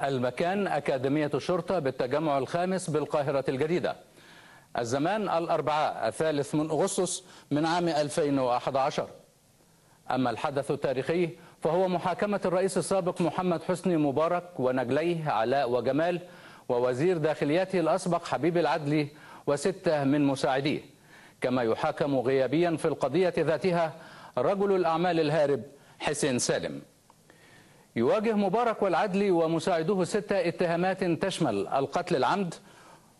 المكان أكاديمية الشرطة بالتجمع الخامس بالقاهرة الجديدة. الزمان الأربعاء 3 أغسطس من عام 2011. أما الحدث التاريخي فهو محاكمة الرئيس السابق محمد حسني مبارك ونجليه علاء وجمال ووزير داخليته الأسبق حبيب العدلي و6 من مساعديه، كما يحاكم غيابيا في القضية ذاتها رجل الأعمال الهارب حسين سالم. يواجه مبارك والعدلي ومساعدوه 6 اتهامات تشمل القتل العمد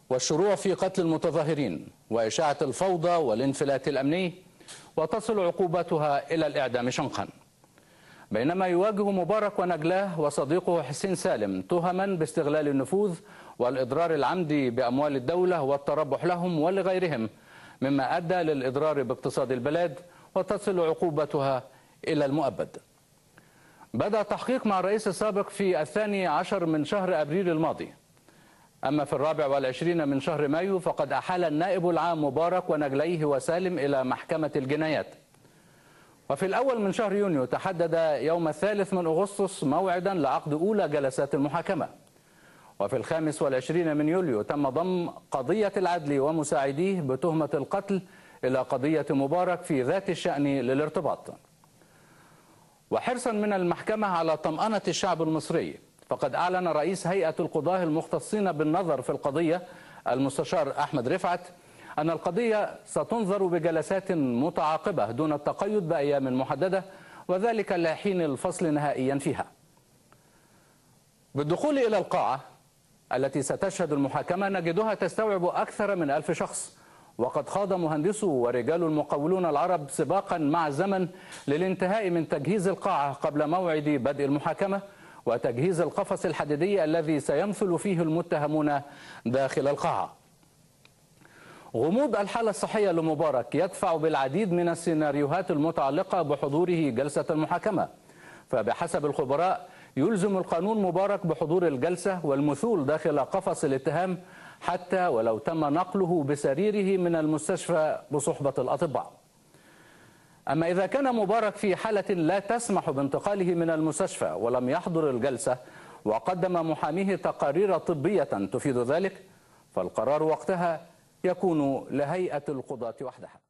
والشروع في قتل المتظاهرين وإشاعة الفوضى والانفلات الأمني، وتصل عقوبتها إلى الإعدام شنقا. بينما يواجه مبارك ونجلاه وصديقه حسين سالم تهما باستغلال النفوذ والإضرار العمدي بأموال الدولة والتربح لهم ولغيرهم، مما أدى للإضرار باقتصاد البلاد وتصل عقوبتها إلى المؤبد. بدأ التحقيق مع الرئيس السابق في 12 من شهر أبريل الماضي. أما في 24 من شهر مايو فقد أحال النائب العام مبارك ونجليه وسالم إلى محكمة الجنايات. وفي الأول من شهر يونيو تحدد يوم 3 من أغسطس موعدا لعقد أولى جلسات المحاكمة. وفي 25 من يوليو تم ضم قضية العدلي ومساعديه بتهمة القتل إلى قضية مبارك في ذات الشأن للارتباط. وحرصا من المحكمة على طمأنة الشعب المصري، فقد أعلن رئيس هيئة القضاة المختصين بالنظر في القضية المستشار أحمد رفعت أن القضية ستنظر بجلسات متعاقبة دون التقيد بأيام محددة، وذلك لحين الفصل نهائيا فيها. بالدخول إلى القاعة التي ستشهد المحاكمة نجدها تستوعب أكثر من 1000 شخص، وقد خاض مهندسو ورجال المقاولون العرب سباقا مع الزمن للانتهاء من تجهيز القاعة قبل موعد بدء المحاكمة وتجهيز القفص الحديدي الذي سيمثل فيه المتهمون داخل القاعة. غموض الحالة الصحية لمبارك يدفع بالعديد من السيناريوهات المتعلقة بحضوره جلسة المحاكمة، فبحسب الخبراء يلزم القانون مبارك بحضور الجلسة والمثول داخل قفص الاتهام حتى ولو تم نقله بسريره من المستشفى بصحبة الأطباء. أما إذا كان مبارك في حالة لا تسمح بانتقاله من المستشفى ولم يحضر الجلسة وقدم محاميه تقارير طبية تفيد ذلك، فالقرار وقتها يكون لهيئة القضاة وحدها.